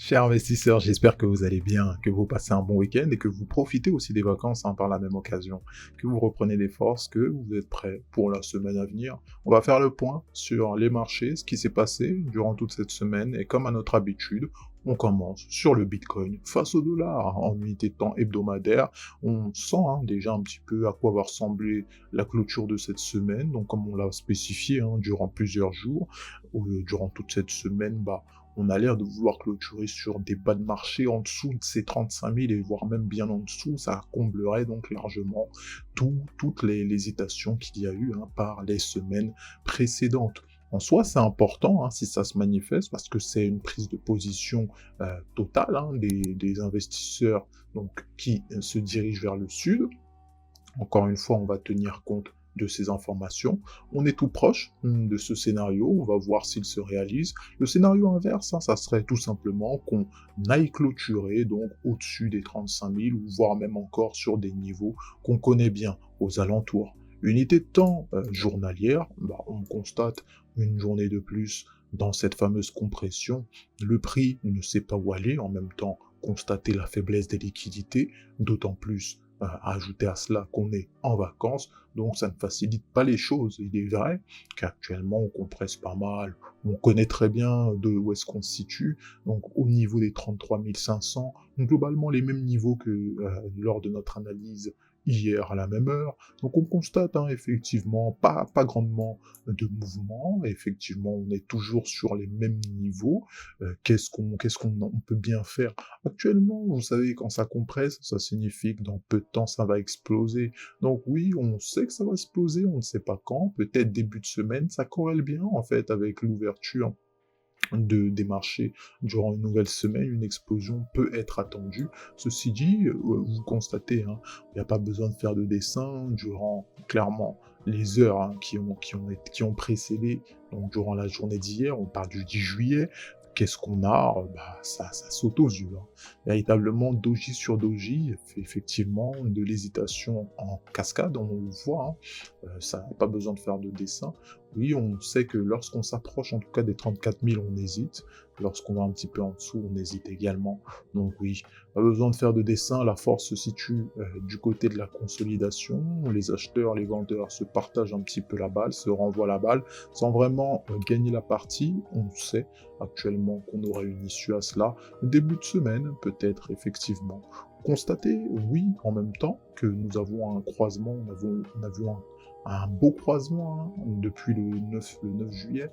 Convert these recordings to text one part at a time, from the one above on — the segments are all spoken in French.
Chers investisseurs, j'espère que vous allez bien, que vous passez un bon week-end et que vous profitez aussi des vacances par la même occasion, que vous reprenez des forces, que vous êtes prêts pour la semaine à venir. On va faire le point sur les marchés, ce qui s'est passé durant toute cette semaine et comme à notre habitude, on commence sur le Bitcoin face au dollar en unité de temps hebdomadaire. On sent déjà un petit peu à quoi va ressembler la clôture de cette semaine. Donc comme on l'a spécifié durant plusieurs jours, durant toute cette semaine, on a l'air de vouloir clôturer sur des bas de marché en dessous de ces 35 000 et voire même bien en dessous. Ça comblerait donc largement toutes les hésitations qu'il y a eu par les semaines précédentes. En soi, c'est important si ça se manifeste parce que c'est une prise de position totale des investisseurs donc, qui se dirigent vers le sud. Encore une fois, on va tenir compte de ces informations. On est tout proche de ce scénario, on va voir s'il se réalise. Le scénario inverse, ça serait tout simplement qu'on aille clôturer donc au-dessus des 35 000 ou voire même encore sur des niveaux qu'on connaît bien aux alentours. Unité de temps journalière, on constate une journée de plus dans cette fameuse compression. Le prix ne sait pas où aller, en même temps constater la faiblesse des liquidités, d'autant plus ajouter à cela qu'on est en vacances, donc ça ne facilite pas les choses. Il est vrai qu'actuellement on compresse pas mal, on connaît très bien de où est-ce qu'on se situe, donc au niveau des 33 500, globalement les mêmes niveaux que lors de notre analyse hier à la même heure. Donc on constate effectivement pas grandement de mouvement, effectivement on est toujours sur les mêmes niveaux. Qu'est-ce qu'on peut bien faire actuellement? Vous savez, quand ça compresse, ça signifie que dans peu de temps ça va exploser. Donc oui, on sait que ça va exploser, on ne sait pas quand, peut-être début de semaine, ça corrèle bien en fait avec l'ouverture des marchés durant une nouvelle semaine, une explosion peut être attendue. Ceci dit, vous constatez, il n'y a pas besoin de faire de dessin durant clairement les heures qui ont précédé, donc durant la journée d'hier, on parle du 10 juillet. Qu'est-ce qu'on a? Ça saute aux yeux. Véritablement, doji sur doji, effectivement, de l'hésitation en cascade, on le voit. Ça n'a pas besoin de faire de dessin. Oui, on sait que lorsqu'on s'approche en tout cas des 34 000, on hésite. Lorsqu'on va un petit peu en dessous, on hésite également. Donc oui, pas besoin de faire de dessin, la force se situe du côté de la consolidation. Les acheteurs, les vendeurs se partagent un petit peu la balle, se renvoient la balle, sans vraiment gagner la partie. On sait actuellement qu'on aura une issue à cela. Début de semaine, peut-être, effectivement. Constater, oui, en même temps, que nous avons un croisement, on a vu un beau croisement depuis le 9 juillet.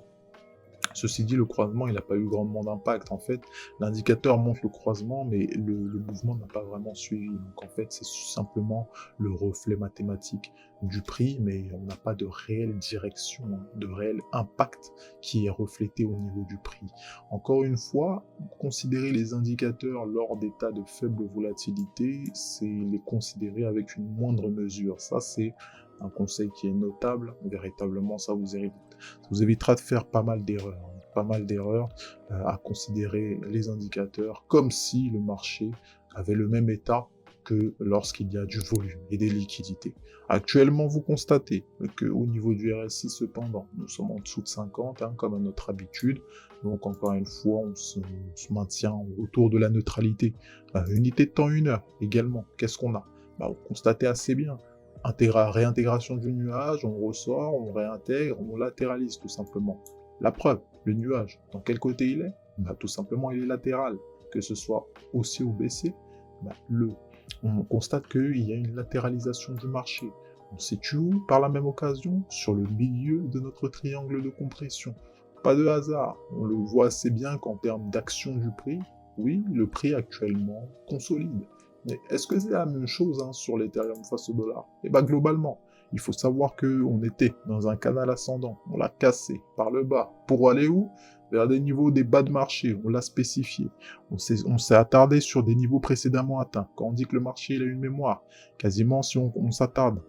Ceci dit, le croisement, il n'a pas eu grandement d'impact. En fait, l'indicateur montre le croisement, mais le mouvement n'a pas vraiment suivi. Donc en fait, c'est simplement le reflet mathématique du prix, mais on n'a pas de réelle direction, de réel impact qui est reflété au niveau du prix. Encore une fois, considérer les indicateurs lors d'états de faible volatilité, c'est les considérer avec une moindre mesure. Ça, c'est un conseil qui est notable. Véritablement, ça vous évitera de faire pas mal d'erreurs à considérer les indicateurs comme si le marché avait le même état que lorsqu'il y a du volume et des liquidités. Actuellement, vous constatez qu'au niveau du RSI, cependant, nous sommes en dessous de 50, comme à notre habitude. Donc, encore une fois, on se maintient autour de la neutralité. Unité de temps 1 heure également. Qu'est-ce qu'on a? Vous constatez assez bien. Réintégration du nuage, on ressort, on réintègre, on latéralise tout simplement. La preuve, le nuage, dans quel côté il est? Tout simplement, il est latéral. Que ce soit haussier ou baissier, on constate qu'il y a une latéralisation du marché. On se situe où par la même occasion? Sur le milieu de notre triangle de compression. Pas de hasard, on le voit assez bien qu'en termes d'action du prix, oui, le prix actuellement consolide. Mais est-ce que c'est la même chose sur l'Ethereum face au dollar? Globalement, il faut savoir qu'on était dans un canal ascendant, on l'a cassé par le bas. Pour aller où? Vers des niveaux des bas de marché, on l'a spécifié. On s'est attardé sur des niveaux précédemment atteints. Quand on dit que le marché il a une mémoire, quasiment si on s'attarde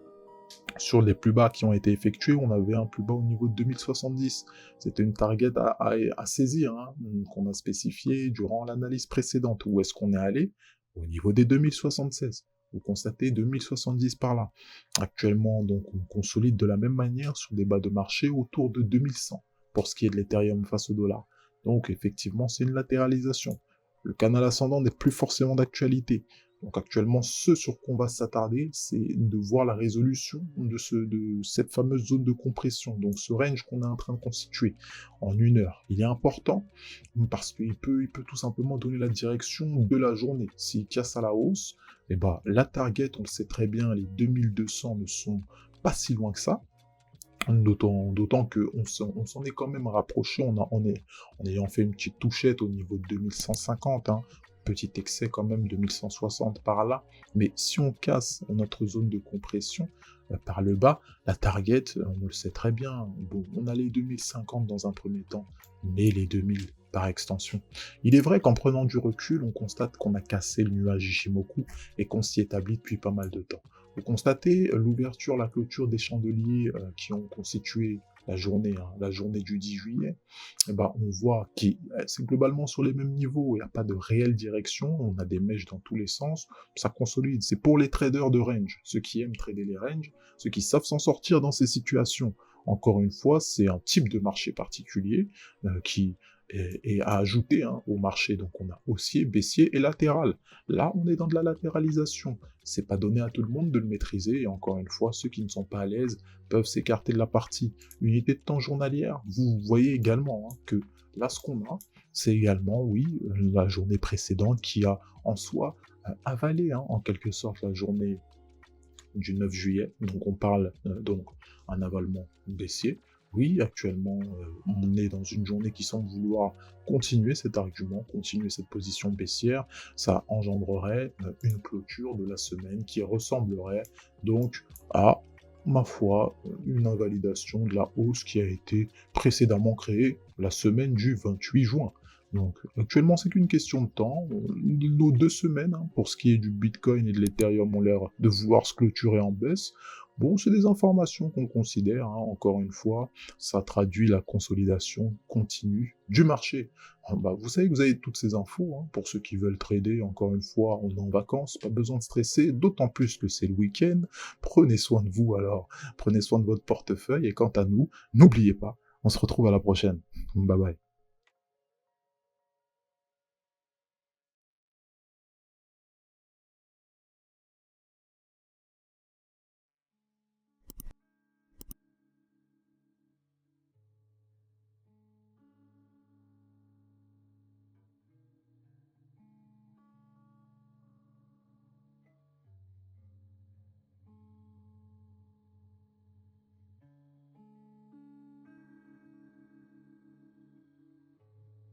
sur les plus bas qui ont été effectués, on avait un plus bas au niveau de 2070. C'était une target à saisir, qu'on a spécifié durant l'analyse précédente. Où est-ce qu'on est allé? Au niveau des 2076. Vous constatez 2070 par là. Actuellement, donc, on consolide de la même manière sur des bas de marché autour de 2100 pour ce qui est de l'Ethereum face au dollar. Donc, effectivement, c'est une latéralisation. Le canal ascendant n'est plus forcément d'actualité. Donc actuellement, ce sur quoi on va s'attarder, c'est de voir la résolution de cette fameuse zone de compression, donc ce range qu'on est en train de constituer en 1 heure. Il est important parce qu'il peut tout simplement donner la direction de la journée. S'il casse à la hausse, eh ben, la target, on le sait très bien, les 2200 ne sont pas si loin que ça. D'autant qu'on s'en est quand même rapproché en ayant fait une petite touchette au niveau de 2150, hein. Petit excès quand même, 2160 par là. Mais si on casse notre zone de compression par le bas, la target, on le sait très bien, bon, on a les 2050 dans un premier temps, mais les 2000 par extension. Il est vrai qu'en prenant du recul, on constate qu'on a cassé le nuage Ishimoku et qu'on s'y établit depuis pas mal de temps. Vous constatez l'ouverture, la clôture des chandeliers qui ont constitué la journée du 10 juillet, eh ben, on voit que c'est globalement sur les mêmes niveaux, il n'y a pas de réelle direction, on a des mèches dans tous les sens, ça consolide. C'est pour les traders de range, ceux qui aiment trader les ranges, ceux qui savent s'en sortir dans ces situations. Encore une fois, c'est un type de marché particulier qui est à ajouter au marché. Donc on a haussier, baissier et latéral. Là, on est dans de la latéralisation. C'est pas donné à tout le monde de le maîtriser. Et encore une fois, ceux qui ne sont pas à l'aise peuvent s'écarter de la partie. Unité de temps journalière, vous voyez également que là, ce qu'on a, c'est également, oui, la journée précédente qui a en soi avalé, en quelque sorte, la journée du 9 juillet. Donc on parle donc un avalement baissier. Oui, actuellement, on est dans une journée qui semble vouloir continuer cet argument, continuer cette position baissière. Ça engendrerait une clôture de la semaine qui ressemblerait donc à, ma foi, une invalidation de la hausse qui a été précédemment créée la semaine du 28 juin. Donc actuellement, c'est qu'une question de temps. Nos 2 semaines, pour ce qui est du Bitcoin et de l'Ethereum, ont l'air de vouloir se clôturer en baisse. Bon, c'est des informations qu'on considère, encore une fois, ça traduit la consolidation continue du marché. Vous savez que vous avez toutes ces infos, pour ceux qui veulent trader, encore une fois, on est en vacances, pas besoin de stresser, d'autant plus que c'est le week-end. Prenez soin de vous alors, prenez soin de votre portefeuille, et quant à nous, n'oubliez pas, on se retrouve à la prochaine. Bye bye.